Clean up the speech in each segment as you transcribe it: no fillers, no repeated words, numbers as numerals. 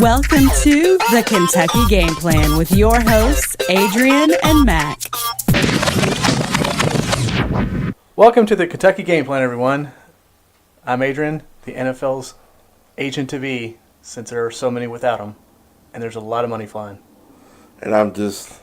Welcome to the Kentucky Game Plan with your hosts, Adrian and Mac. Welcome to the Kentucky Game Plan, everyone. I'm Adrian, the NFL's agent-to-be, since there are so many without him, and there's a lot of money flying. And I'm just,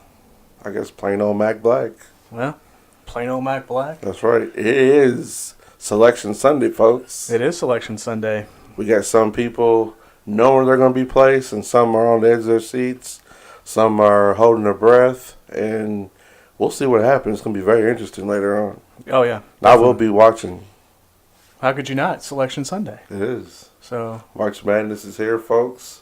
I guess, plain old Mac Black. Well, plain old Mac Black. That's right. It is Selection Sunday, folks. It is Selection Sunday. We got some people know where they're going to be placed, and some are on the edge of their seats. Some are holding their breath, and we'll see what happens. It's going to be very interesting later on. Oh, yeah. I will be watching. How could you not? Selection Sunday. It is. So March Madness is here, folks.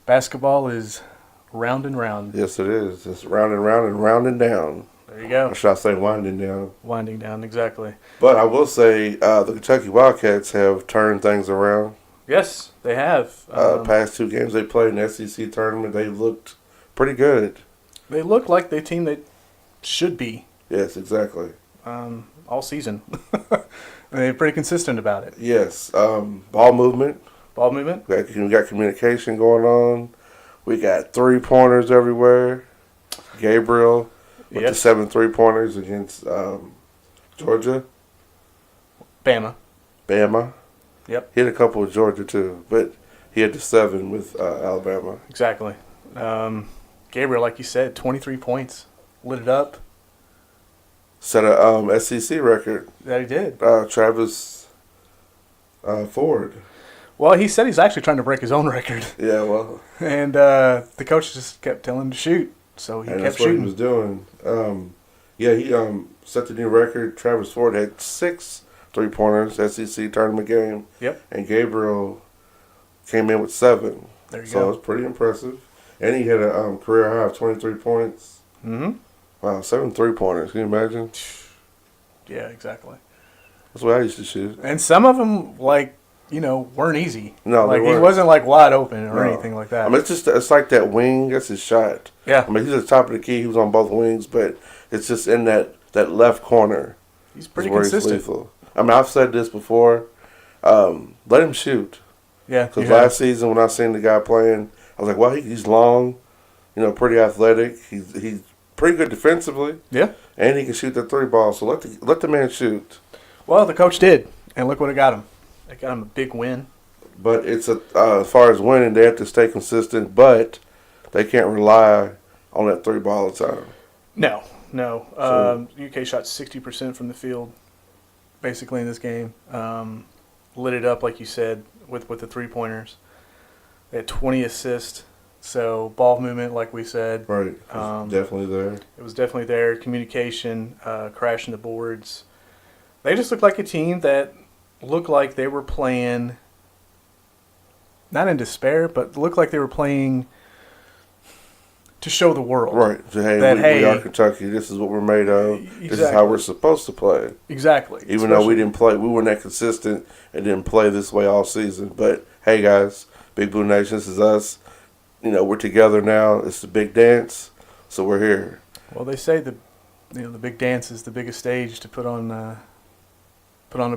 Basketball is round and round. Yes, it is. It's round and round and rounding down. There you go. Or should I say winding down? Winding down, exactly. But I will say the Kentucky Wildcats have turned things around. Yes, they have. Past two games they played in the SEC tournament, they looked pretty good. They look like the team that should be. Yes, exactly. All season. They're pretty consistent about it. Yes. Ball movement. Ball movement. We got communication going on. We got 3-pointers everywhere. Gabriel with the 7 3-pointers against Georgia. Bama. Yep. He had a couple with Georgia, too. But he had the 7 with Alabama. Exactly. Gabriel, like you said, 23 points. Lit it up. Set a SEC record. That he did. Travis Ford. Well, he said he's actually trying to break his own record. Yeah, well. And the coach just kept telling him to shoot. So he kept shooting. That's what he was doing. He set the new record. Travis Ford had 6 3-pointers, SEC tournament game. Yep. And Gabriel came in with 7. There you go. So it was pretty impressive. And he had a career high of 23 points. Mm-hmm. Wow, 7 3-pointers. Can you imagine? Yeah, exactly. That's what I used to shoot. And some of them, weren't easy. No, like they weren't. He wasn't wide open or anything like that. I mean, it's like that wing. That's his shot. Yeah. I mean, he's at the top of the key. He was on both wings, but it's just in that left corner. He's pretty consistent. He's lethal. I mean, I've said this before. Let him shoot. Yeah. Because last season when I seen the guy playing, I was like, well, he's long, pretty athletic. He's pretty good defensively. Yeah. And he can shoot that 3 ball. So let the man shoot. Well, the coach did, and look what it got him. It got him a big win. But it's as far as winning, they have to stay consistent, but they can't rely on that 3 ball all the time. No. UK shot 60% from the field, basically, in this game. Lit it up, like you said, with the 3-pointers. They had 20 assists, so ball movement, like we said. Right. It was definitely there. It was definitely there. Communication, crashing the boards. They just looked like a team that looked like they were playing, not in despair, but looked like they were playing to show the world. Right. So, we are Kentucky. This is what we're made of. Exactly. This is how we're supposed to play. Exactly. Even though we weren't that consistent and didn't play this way all season. But, hey, guys, Big Blue Nation, this is us. We're together now. It's the big dance, so we're here. Well, they say the big dance is the biggest stage to put on a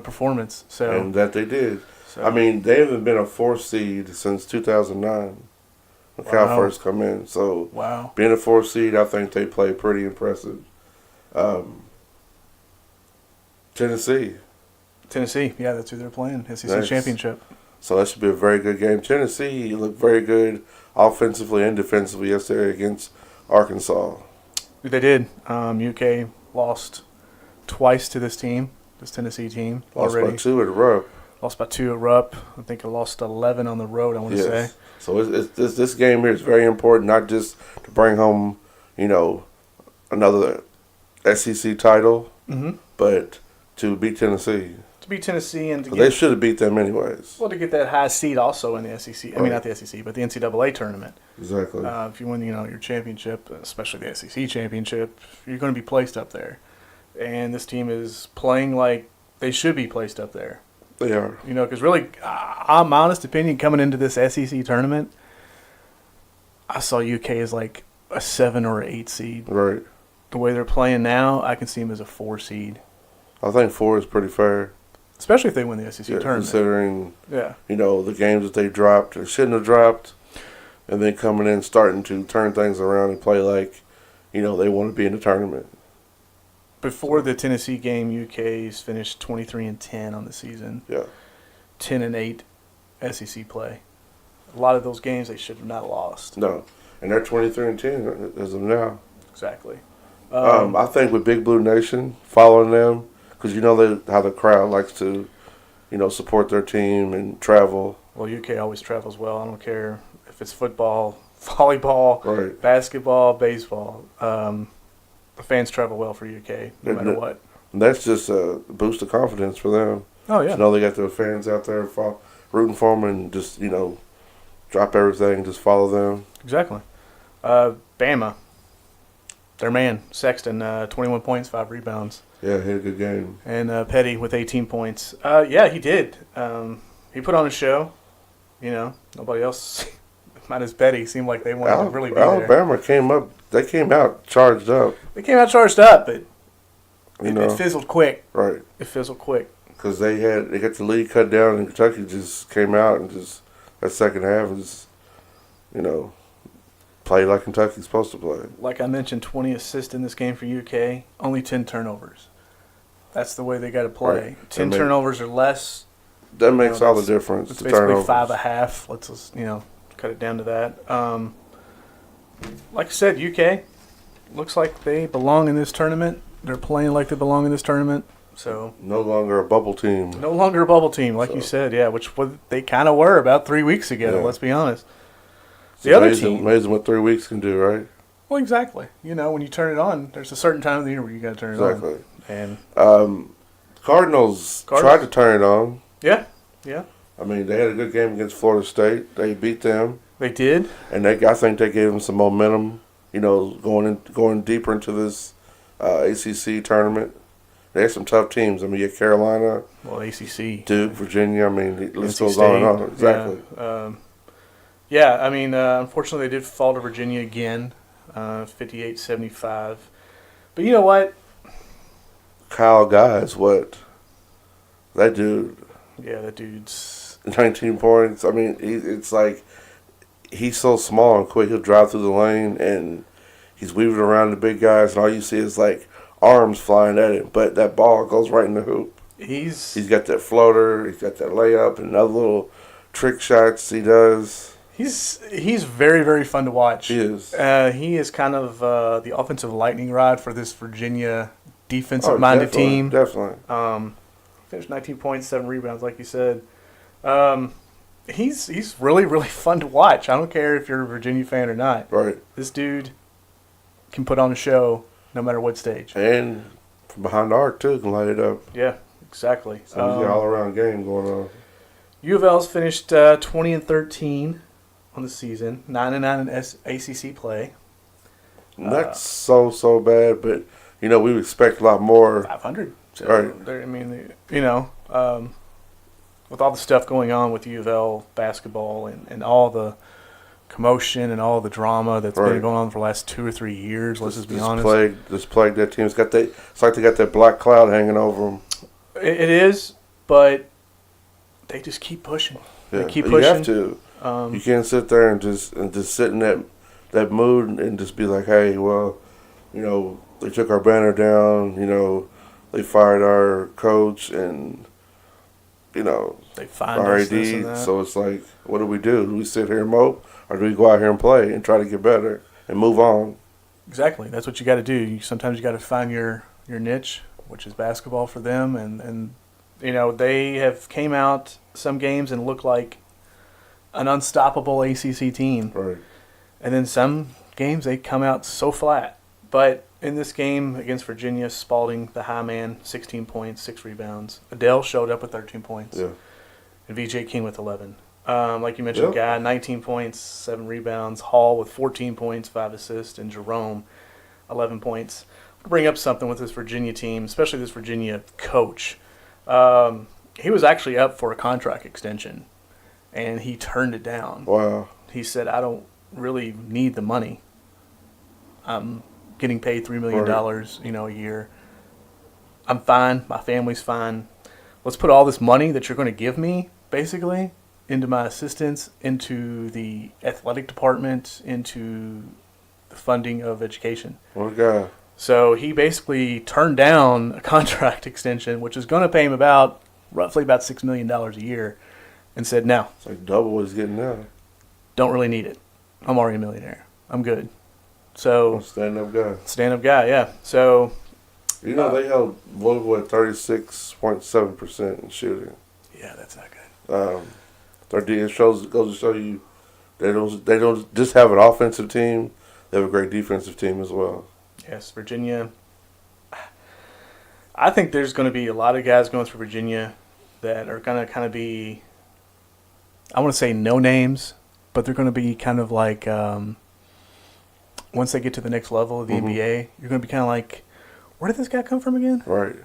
performance. And that they did. So. I mean, they haven't been a 4th seed since 2009 when Cal first come in. So being a 4th seed, I think they play pretty impressive. Tennessee, yeah, that's who they're playing. SEC Championship. So that should be a very good game. Tennessee looked very good offensively and defensively yesterday against Arkansas. They did. UK lost twice to this Tennessee team. Lost already. by 2 at Rupp. Lost by 2 at Rupp. I think it lost 11 on the road, I want to say. So this game here is very important, not just to bring home, another SEC title, but to beat Tennessee. To beat Tennessee and they should have beat them anyways. Well, to get that high seed also in the SEC. Right. I mean, not the SEC, but the NCAA tournament. Exactly. If you win, your championship, especially the SEC championship, you're going to be placed up there. And this team is playing like they should be placed up there. They are. Because really, my honest opinion, coming into this SEC tournament, I saw UK as like a 7 or 8 seed. Right. The way they're playing now, I can see them as a 4 seed. I think 4 is pretty fair. especially if they win the SEC tournament. Considering, Yeah. the games that they dropped or shouldn't have dropped, and then coming in starting to turn things around and play like, they want to be in the tournament. Before the Tennessee game, UK's finished 23-10 on the season. Yeah. 10-8 SEC play. A lot of those games they should have not lost. No. And they're 23-10 as of now. Exactly. I think with Big Blue Nation, following them, because how the crowd likes to, support their team and travel. Well, UK always travels well. I don't care if it's football, volleyball, Right. basketball, baseball. The fans travel well for UK, no matter what. And that's just a boost of confidence for them. Oh, yeah. They got their fans out there rooting for them and just, drop everything and just follow them. Exactly. Bama, their man, Sexton, 21 points, 5 rebounds. Yeah, he had a good game. And Petty with 18 points. Yeah, he did. He put on a show. Nobody else, minus Petty, seemed like they wanted to really be there. Alabama came out charged up. They came out charged up, but it fizzled quick. Right. It fizzled quick. Because they got the lead cut down, and Kentucky just came out and just that second half was, played like Kentucky's supposed to play. Like I mentioned, 20 assists in this game for UK, only 10 turnovers. That's the way they got to play. Right. 10 turnovers or less. That makes all the difference. It's the basically turnovers. 5.5. Let's just, cut it down to that. Like I said, UK looks like they belong in this tournament. They're playing like they belong in this tournament. So no longer a bubble team. No longer a bubble team, like you said, yeah, which they kind of were about 3 weeks ago, let's be honest. It's amazing what 3 weeks can do, right? Well, exactly. When you turn it on, there's a certain time of the year where you got to turn it on. Exactly. And Cardinals tried to turn it on. Yeah. I mean, they had a good game against Florida State. They beat them. They did. And I think they gave them some momentum, going deeper into this ACC tournament. They had some tough teams. I mean, you had Carolina. Well, ACC. Duke, Virginia. I mean, the list goes State, on and on. Exactly. Unfortunately, they did fall to Virginia again, 58-75. But you know what? Kyle Guys, what? That dude. Yeah, that dude's 19 points. I mean, it's like he's so small and quick. He'll drive through the lane and he's weaving around the big guys, and all you see is like arms flying at him. But that ball goes right in the hoop. He's got that floater. He's got that layup and other little trick shots he does. He's very, very fun to watch. He is. He is kind of the offensive lightning rod for this Virginia defensive-minded team. Definitely. Finished 19 points, 7 rebounds, like you said. He's really, really fun to watch. I don't care if you're a Virginia fan or not. Right. This dude can put on a show no matter what stage. And from behind the arc, too, can light it up. Yeah, exactly. So he's got an all-around game going on. U of L's finished 20-13 on the season, 9-9 in ACC play. And that's so bad, but, we would expect a lot more. 500. So Right. With all the stuff going on with U of L basketball and all the commotion and all the drama that's been going on for the last 2 or 3 years, let's just be honest. This plague that team. It's like they got that black cloud hanging over them. It is, but they just keep pushing. Yeah. They keep pushing. You have to. You can't sit there and just sit in that mood and just be like, hey, well, they took our banner down, they fired our coach and, they find our us, this and AD. that. So it's like, what do? Do we sit here and mope, or do we go out here and play and try to get better and move on? Exactly. That's what you got to do. Sometimes you got to find your niche, which is basketball for them. And they have came out some games and looked like an unstoppable ACC team. Right. And then some games they come out so flat. But in this game against Virginia, Spalding, the high man, 16 points, 6 rebounds. Adele showed up with 13 points. Yeah. And VJ King with 11. Like you mentioned, Guy, 19 points, 7 rebounds. Hall with 14 points, 5 assists. And Jerome, 11 points. I'll bring up something with this Virginia team, especially this Virginia coach. He was actually up for a contract extension, and he turned it down. Wow. He said, I don't really need the money. I'm getting paid $3 million, a year. I'm fine. My family's fine. let's put all this money that you're going to give me, basically, into my assistants, into the athletic department, into the funding of education. What a guy. So he basically turned down a contract extension, which is going to pay him roughly about $6 million a year, and said, no, It's like double what he's getting now. don't really need it. I'm already a millionaire. I'm good. So Stand-up guy. stand-up guy, yeah. So They held Louisville at 36.7% in shooting. yeah, that's not good. Goes to show you they don't just have an offensive team. They have a great defensive team as well. Yes, Virginia. I think there's going to be a lot of guys going through Virginia that are going to kind of be, I want to say no names, but they're going to be kind of like, once they get to the next level of the NBA, you're going to be kind of like, where did this guy come from again? Right.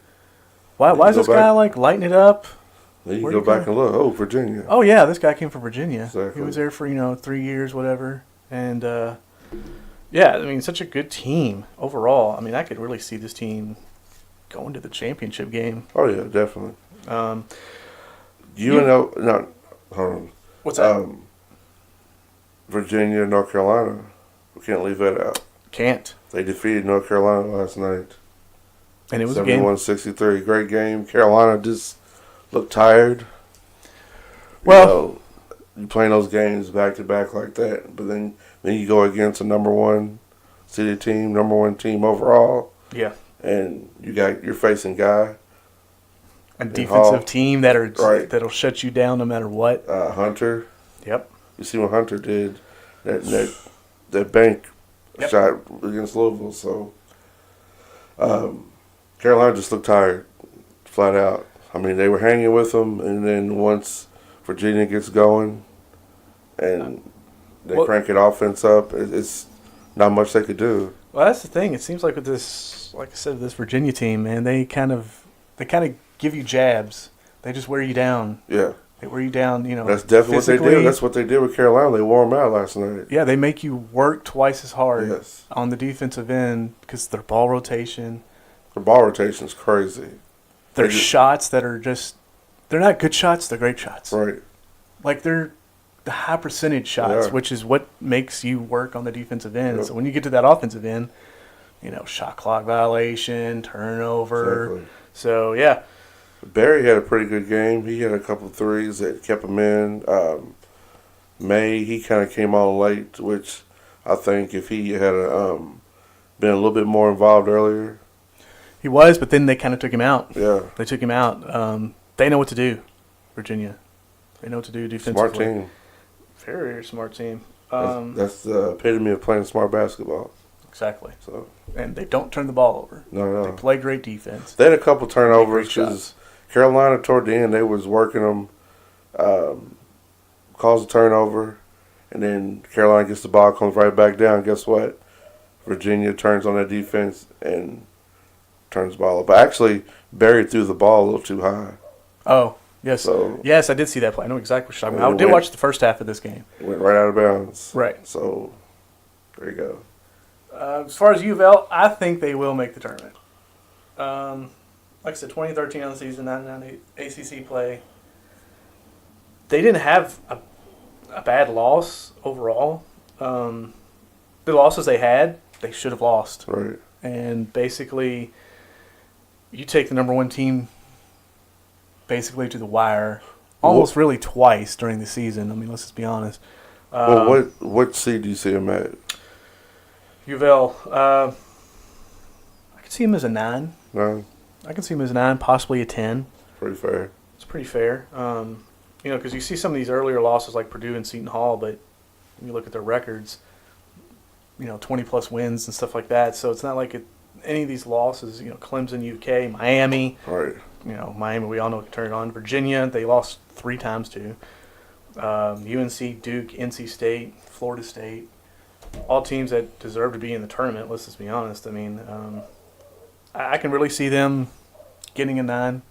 Why is this guy like lighting it up? Then you go back and look. Oh, Virginia. Oh, yeah, this guy came from Virginia. Exactly. He was there for, 3 years, whatever. And, yeah, I mean, such a good team overall. I mean, I could really see this team going to the championship game. Oh, yeah, definitely. No, Hold on. what's that? Virginia, North Carolina. We can't leave that out. Can't. They defeated North Carolina last night. And it was a game. 71-63. Great game. Carolina just looked tired. Well, You playing those games back to back like that, but then you go against a number one city team, number one team overall, yeah. and you're facing Guy, A defensive team that'll shut you down no matter what. Hunter. Yep. You see what Hunter did, that bank shot against Louisville. So Carolina just looked tired, flat out. I mean, they were hanging with them, and then once Virginia gets going and they crank it offense up, it's not much they could do. Well, that's the thing. It seems like with this, like I said, this Virginia team, man, they kind of give you jabs. They just wear you down. Yeah. They wear you down, That's definitely what they did. That's what they did with Carolina. They wore them out last night. Yeah, they make you work twice as hard Yes. on the defensive end because their ball rotation. Their ball rotation's crazy. Their shots that are just – they're not good shots. They're great shots. Right. Like they're the high percentage shots, which is what makes you work on the defensive end. Yep. So when you get to that offensive end, shot clock violation, turnover. Exactly. So, yeah. Barry had a pretty good game. He had a couple of threes that kept him in. May, he kind of came on late, which I think if he had been a little bit more involved earlier. He was, but then they kind of took him out. Yeah. They took him out. They know what to do, Virginia. They know what to do defensively. Smart team. Very smart team. That's the epitome of playing smart basketball. Exactly. So, And they don't turn the ball over. no. They play great defense. They had a couple turnovers Great because Carolina, toward the end, they was working them, caused a turnover, and then Carolina gets the ball, comes right back down. Guess what? Virginia turns on that defense and turns the ball up. But actually, Barry threw the ball a little too high. Oh, yes. So, Yes, I did see that play. I know exactly what you're talking about. I did watch the first half of this game. It went right out of bounds. Right. So, there you go. As far as U of L, I think they will make the tournament. Like I said, 2013 on the season, 99 ACC play. They didn't have a bad loss overall. The losses they had, they should have lost. Right. And basically, you take the number one team basically to the wire almost really twice during the season. I mean, let's just be honest. Well, what seed do you see them at? U of L, I could see him as a 9. No? I can see him as a 9, possibly a 10. Pretty fair. It's pretty fair. Because you see some of these earlier losses like Purdue and Seton Hall, but when you look at their records, 20-plus wins and stuff like that. So it's not like any of these losses, Clemson, UK, Miami. Right. Miami, we all know it turned on. Virginia, they lost 3 times to. UNC, Duke, NC State, Florida State. All teams that deserve to be in the tournament, let's just be honest. I mean, I can really see them getting a 9,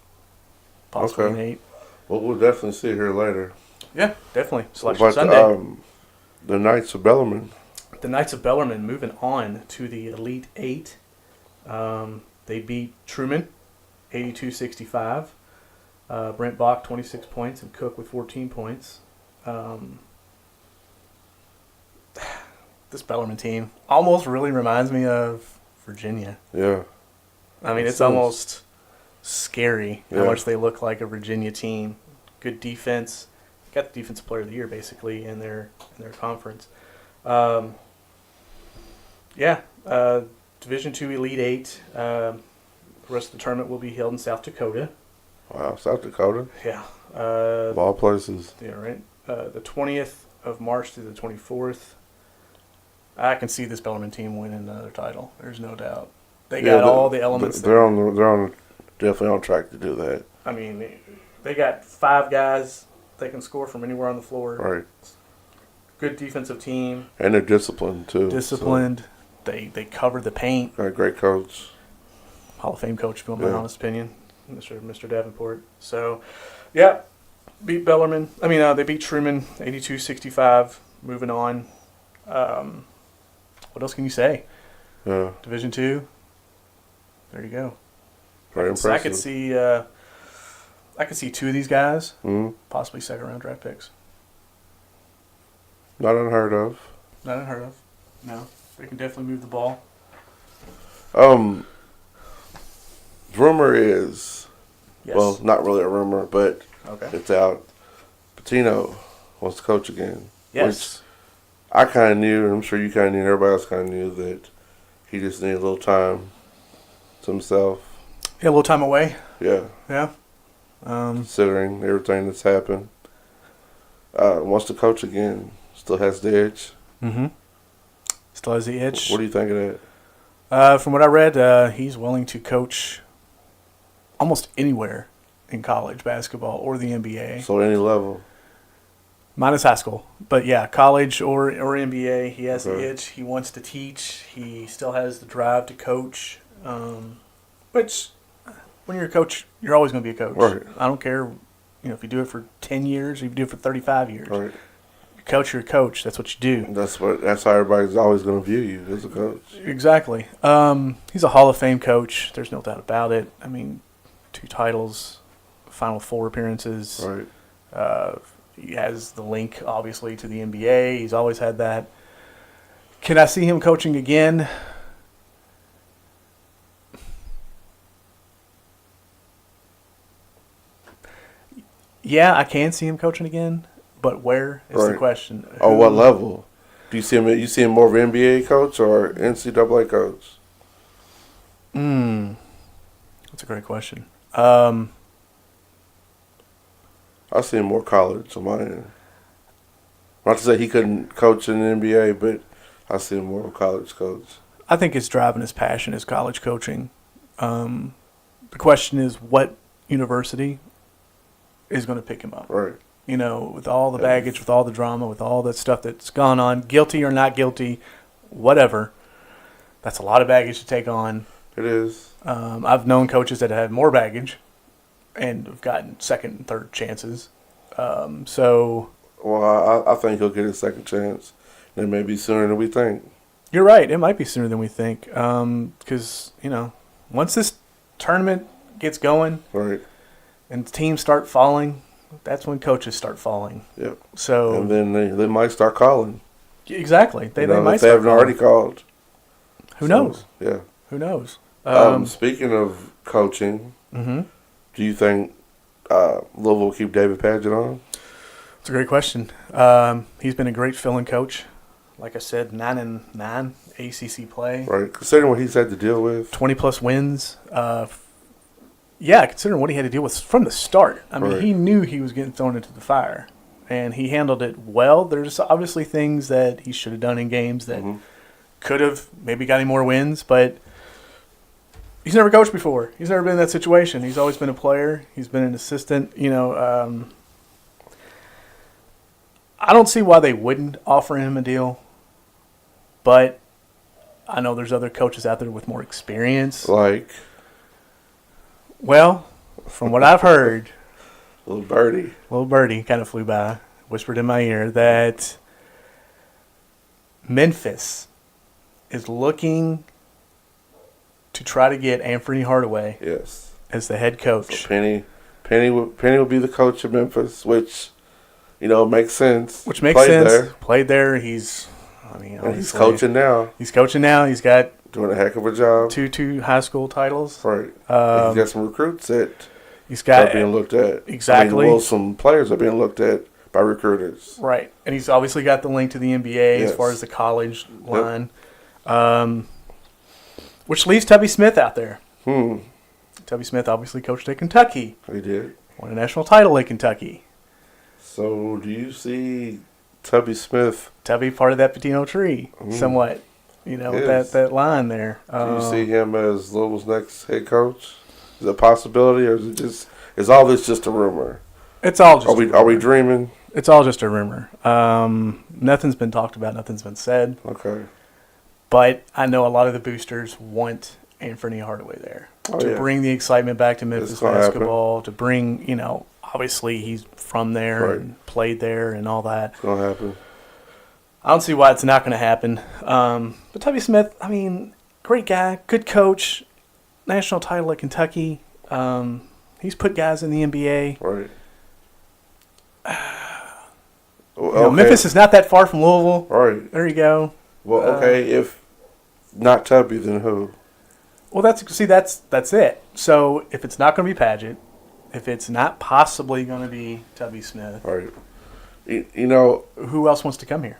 possibly an 8. Well, we'll definitely see here later. Yeah, definitely. Selection Sunday. The Knights of Bellarmine. The Knights of Bellarmine moving on to the Elite 8. They beat Truman, 82-65. Brent Bach, 26 points, and Cook with 14 points. This Bellarmine team almost really reminds me of Virginia. Yeah. I mean, it's almost scary how much they look like a Virginia team. Good defense. Got the defensive player of the year basically in their conference. Division II Elite Eight. The rest of the tournament will be held in South Dakota. Wow, South Dakota. Yeah. Of all places. Yeah, right. The 20th of March through the 24th. I can see this Bellarmine team winning another title. There's no doubt. They got all the elements. They're definitely on track to do that. I mean, they got 5 guys that can score from anywhere on the floor. Right. Good defensive team. And they're disciplined too. Disciplined. So. They cover the paint. Got a great coach. Hall of Fame coach, if you want my honest opinion, Mr. Davenport. So, yeah, beat Bellarmine. I mean, they beat Truman 82-65. Moving on. What else can you say? Yeah. Division II. There you go. Very impressive. I could see 2 of these guys, possibly second-round draft picks. Not unheard of. Not unheard of. No, they can definitely move the ball. The rumor is, Yes. well, not really a rumor, but it's out. Patino wants to coach again. Yes. Which I kind of knew, and I'm sure you kind of knew, and everybody else kind of knew that he just needed a little time to himself. Yeah, a little time away. Yeah. Yeah. Considering everything that's happened. Wants to coach again. Still has the itch. Mm-hmm. Still has the itch. What do you think of that? From what I read, he's willing to coach almost anywhere in college basketball or the NBA. So any level. Minus high school. But, yeah, college or NBA, he has the itch. He wants to teach. He still has the drive to coach, which when you're a coach, you're always going to be a coach. Right. I don't care if you do it for 10 years or if you do it for 35 years. Right. You're a coach. That's what you do. That's how everybody's always going to view you as a coach. Exactly. He's a Hall of Fame coach. There's no doubt about it. I mean, 2 titles, Final Four appearances. Right. He has the link, obviously, to the NBA. He's always had that. Can I see him coaching again? Yeah, I can see him coaching again, but where is the question? What level? Do you see him? You see him more of an NBA coach or NCAA coach? That's a great question. I see him more college on my end. Not to say he couldn't coach in the NBA, but I see him more of a college coach. I think his drive and his passion is college coaching. The question is what university is going to pick him up. Right. With all the baggage, with all the drama, with all that stuff that's gone on, guilty or not guilty, whatever. That's a lot of baggage to take on. It is. I've known coaches that have more baggage and have gotten second and third chances. Well, I think he'll get his second chance. It may be sooner than we think. You're right. It might be sooner than we think. Because, once this tournament gets going and teams start falling, that's when coaches start falling. Yep. So, and then they might start calling. Exactly. They might if they start haven't already called. Who knows? Yeah. Who knows? Speaking of coaching, mm-hmm. Do you think Louisville will keep David Padgett on? It's a great question. He's been a great fill-in coach. Like I said, 9-9 ACC play. Right. Considering what he's had to deal with. 20-plus wins. Considering what he had to deal with from the start. I mean, he knew he was getting thrown into the fire, and he handled it well. There's obviously things that he should have done in games that could have maybe got him more wins, but he's never coached before. He's never been in that situation. He's always been a player. He's been an assistant. I don't see why they wouldn't offer him a deal, but I know there's other coaches out there with more experience. Well, from what I've heard, Little birdie kind of flew by, whispered in my ear that Memphis is looking to try to get Anthony Hardaway yes. as the head coach. So Penny Penny will be the coach of Memphis, which makes sense. Which makes sense. Played there. He's coaching now. He's coaching now. He's got doing a heck of a job. Two high school titles. Right. He's got some recruits that he's got are being looked at. Exactly. Some players are being looked at by recruiters. Right. And he's obviously got the link to the NBA as far as the college line. Yep. Which leaves Tubby Smith out there. Tubby Smith obviously coached at Kentucky. He did. Won a national title at Kentucky. So do you see Tubby Smith? Tubby part of that Patino tree, somewhat. With that line there. Do you see him as Louisville's next head coach? Is it a possibility, or is all this just a rumor? It's all just. Are we dreaming? It's all just a rumor. Nothing's been talked about. Nothing's been said. Okay. But I know a lot of the boosters want Anthony Hardaway there to bring the excitement back to Memphis basketball. Happen. To bring, obviously he's from there and played there and all that. It's gonna happen. I don't see why it's not going to happen. But Tubby Smith, great guy, good coach, national title at Kentucky. He's put guys in the NBA. Right. Memphis is not that far from Louisville. Right. There you go. Well, okay, if not Tubby, then who? Well, that's it. So if it's not going to be Padgett, if it's not possibly going to be Tubby Smith, right? Who else wants to come here?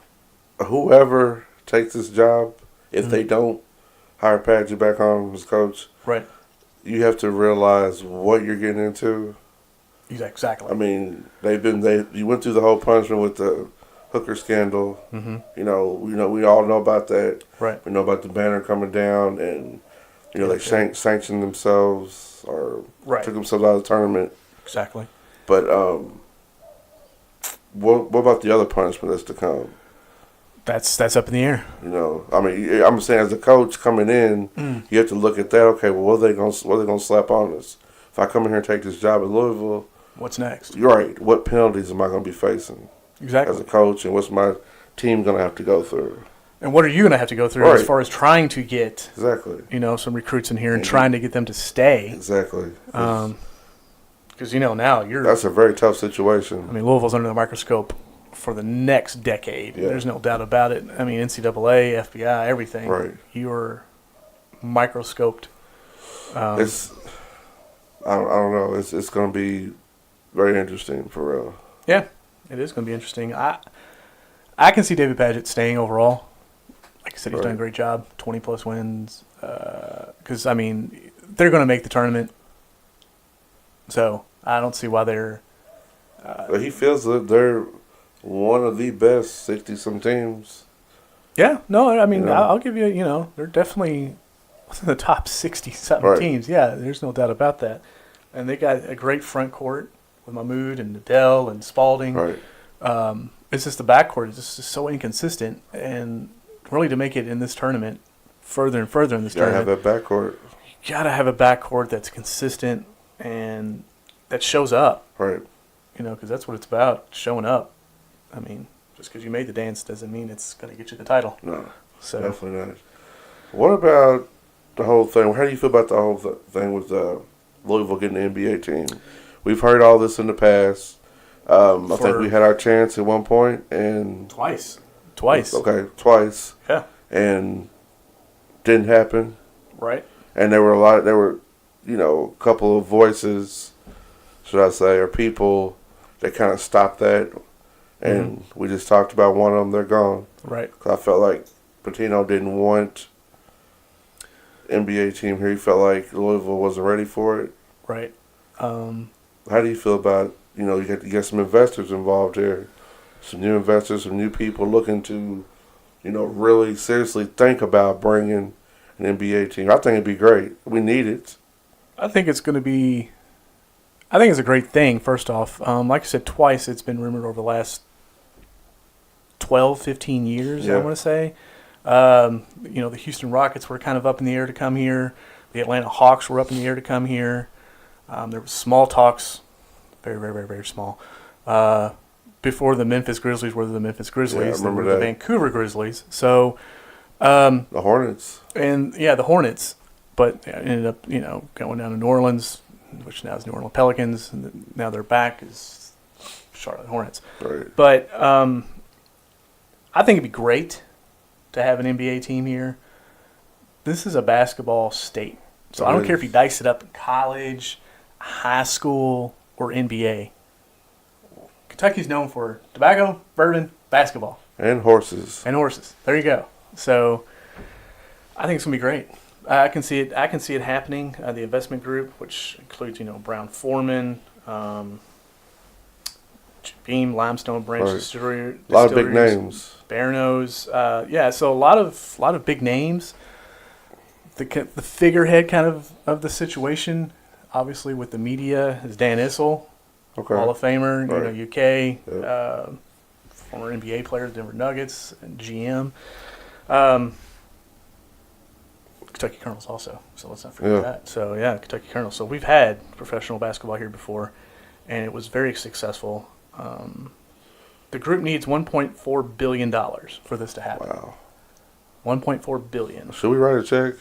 Whoever takes this job, if they don't hire Padgett back on as coach, right? You have to realize what you're getting into. Exactly. You went through the whole punishment with the hooker scandal. Mm-hmm. We all know about that. Right. We know about the banner coming down, and they sanctioned themselves or took themselves out of the tournament. Exactly. But what about the other punishment that's to come? That's up in the air. I'm saying as a coach coming in, you have to look at that. Okay, well, what are they gonna slap on us? If I come in here and take this job at Louisville, what's next? You're right. What penalties am I going to be facing? Exactly. As a coach, and what's my team going to have to go through? And what are you going to have to go through as far as trying to get some recruits in here and trying to get them to stay? Exactly. Because now that's a very tough situation. Louisville's under the microscope for the next decade. Yeah. There's no doubt about it. NCAA, FBI, everything. Right. You're microscoped. I don't know. It's going to be very interesting for real. Yeah, it is going to be interesting. I can see David Padgett staying overall. Like I said, he's done a great job. 20-plus wins. Because, they're going to make the tournament. So I don't see why they're... But he feels that they're one of the best 60-some teams. Yeah. No, I'll give you, they're definitely within the top 60-something teams. Yeah, there's no doubt about that. And they got a great front court with Mahmoud and Nadell and Spalding. Right. It's just the backcourt is just so inconsistent. And really to make it in this tournament, further and further in this tournament. You got to have that backcourt. You got to have a backcourt that's consistent and that shows up. Right. Because that's what it's about, showing up. Just because you made the dance doesn't mean it's going to get you the title. No, definitely not. What about the whole thing? How do you feel about the whole thing with Louisville getting the NBA team? We've heard all this in the past. I think we had our chance at one point and twice. Okay, twice. Yeah. And didn't happen. Right. And there were a couple of voices, should I say, or people that kind of stopped that. And we just talked about one of them. They're gone. Right. 'Cause I felt like Patino didn't want NBA team here. He felt like Louisville wasn't ready for it. Right. How do you feel about, you get some investors involved here, some new investors, some new people looking to, really seriously think about bringing an NBA team? I think it'd be great. We need it. I think it's a great thing, first off. Like I said, twice it's been rumored over the last 12, 15 years, I want to say. The Houston Rockets were kind of up in the air to come here. The Atlanta Hawks were up in the air to come here. There were small talks, very, very, very, very small, before the Memphis Grizzlies were the Memphis Grizzlies. Yeah, I remember the Vancouver Grizzlies. So the Hornets. And, the Hornets. But ended up, going down to New Orleans, which now is New Orleans Pelicans, and now they're back as Charlotte Hornets. Right. But I think it'd be great to have an NBA team here. This is a basketball state. So I don't care if you dice it up in college, high school, or NBA. Kentucky's known for tobacco, bourbon, basketball. And horses. There you go. So I think it's going to be great. I can see it happening. The investment group, which includes, Brown Foreman, Beam, Limestone Branch Distillery. A lot of big names. Barnos. So a lot of big names. The figurehead kind of the situation, obviously with the media, is Dan Issel, Hall of Famer, UK, former NBA player, Denver Nuggets, and GM. Kentucky Colonels also, so let's not forget that. So, Kentucky Colonels. So we've had professional basketball here before, and it was very successful. The group needs $1.4 billion for this to happen. Wow. $1.4 billion. Should we write a check?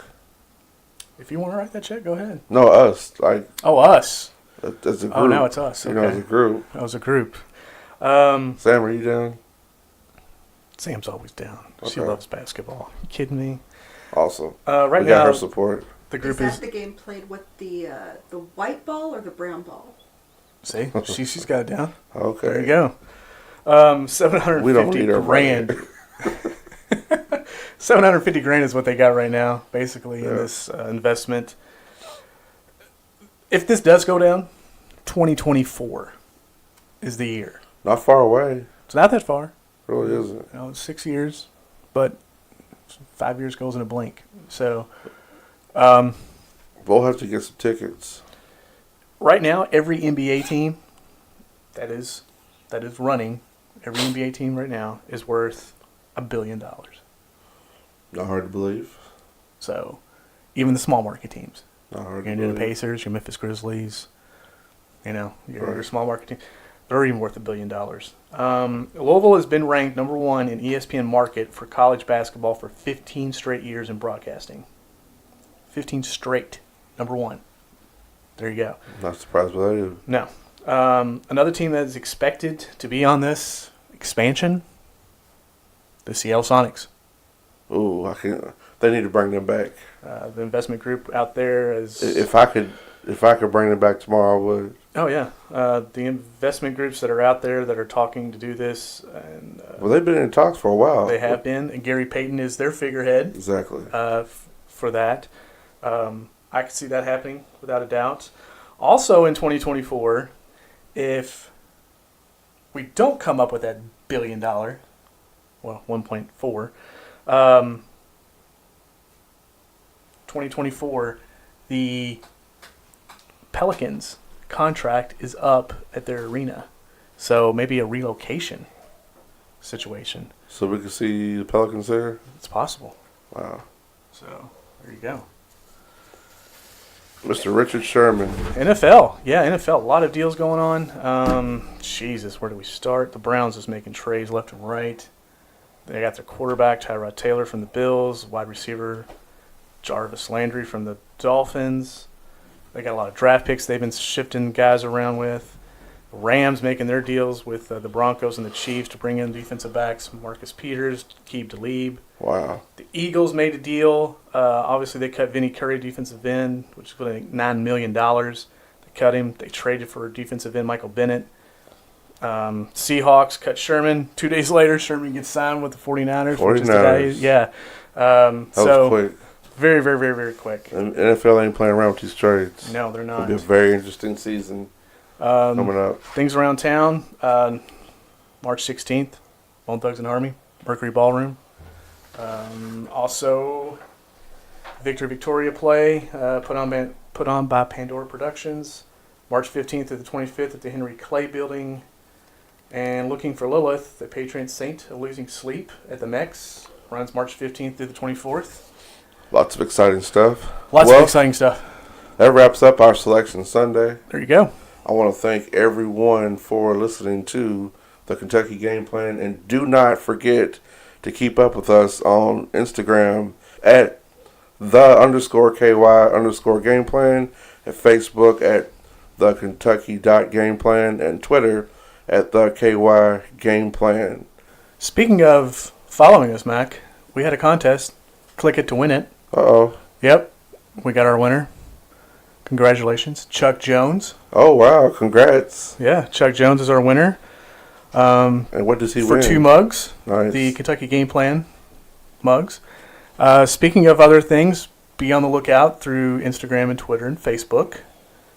If you want to write that check, go ahead. No, us. Us. As a group. Oh, now it's us. Okay. As a group. That was a group. Sam, are you down? Sam's always down. Okay. She loves basketball. You kidding me? Awesome. Right we got now, her support. The group is that the game played with the white ball or the brown ball? See, she's got it down. Okay. There you go. $750 we don't need our grand. $750 grand is what they got right now, basically, in this investment. If this does go down, 2024 is the year. Not far away. It's not that far. It really isn't. It's 6 years, but 5 years goes in a blink. So, we'll have to get some tickets. Right now, every NBA team that is running, every NBA team right now is worth $1 billion. Not hard to believe. So, even the small market teams. Not hard Your to Indiana believe. Pacers, your Memphis Grizzlies, your small market team, they're even worth $1 billion. Louisville has been ranked number 1 in ESPN market for college basketball for 15 straight years in broadcasting. 15 straight, number 1. There you go. Not surprised by that either. No. Another team that is expected to be on this expansion, the Seattle Sonics. Ooh, I can't. They need to bring them back. The investment group out there is. If I could bring them back tomorrow, I would. Oh yeah, the investment groups that are out there that are talking to do this, and Well, they've been in talks for a while. they have been, and Gary Payton is their figurehead Exactly. For that. I can see that happening without a doubt. Also in 2024, if we don't come up with that $1 billion, well, 1.4, 2024, the Pelicans contract is up at their arena. So maybe a relocation situation. So we can see the Pelicans there? It's possible. Wow. So there you go. Mr. Richard Sherman. NFL. Yeah, NFL. A lot of deals going on. Jesus, where do we start? The Browns is making trades left and right. They got their quarterback, Tyrod Taylor from the Bills, wide receiver Jarvis Landry from the Dolphins. They got a lot of draft picks they've been shifting guys around with. The Rams making their deals with the Broncos and the Chiefs to bring in defensive backs, Marcus Peters, Keeb Talib. Wow. The Eagles made a deal. Obviously, they cut Vinny Curry, defensive end, which is $9 million. They cut him. They traded for defensive end Michael Bennett. Seahawks cut Sherman. 2 days later, Sherman gets signed with the 49ers. 49ers. Yeah. That was quick. Very, very, very, very quick. And NFL ain't playing around with these trades. No, they're not. It'll be a very interesting season coming up. Things around town. March 16th, Bone Thugs and Harmony, Mercury Ballroom. Also, Victor Victoria play put on by Pandora Productions, March 15th to the 25th at the Henry Clay Building. And Looking for Lilith, the patron saint of losing sleep at the Mex, runs March 15th through the 24th. Lots of exciting stuff. Lots of exciting stuff. That wraps up our Selection Sunday. There you go. I want to thank everyone for listening to the Kentucky Game Plan. And do not forget to keep up with us on Instagram at @the_KY_game plan, at Facebook at the Kentucky.gameplan and Twitter at the KY Game Plan. Speaking of following us, Mac, we had a contest. Click it to win it. Uh-oh. Yep. We got our winner. Congratulations. Chuck Jones. Oh, wow. Congrats. Yeah, Chuck Jones is our winner. And what does he for win? 2 mugs. Nice. The Kentucky Game Plan mugs. Speaking of other things, be on the lookout through Instagram and Twitter and Facebook,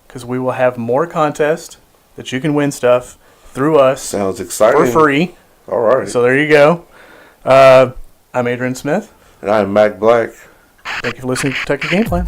because we will have more contests that you can win stuff through us. Sounds exciting. For free. All right. So there you go. I'm Adrian Smith. And I'm Mac Black. Thank you for listening to Kentucky Game Plan.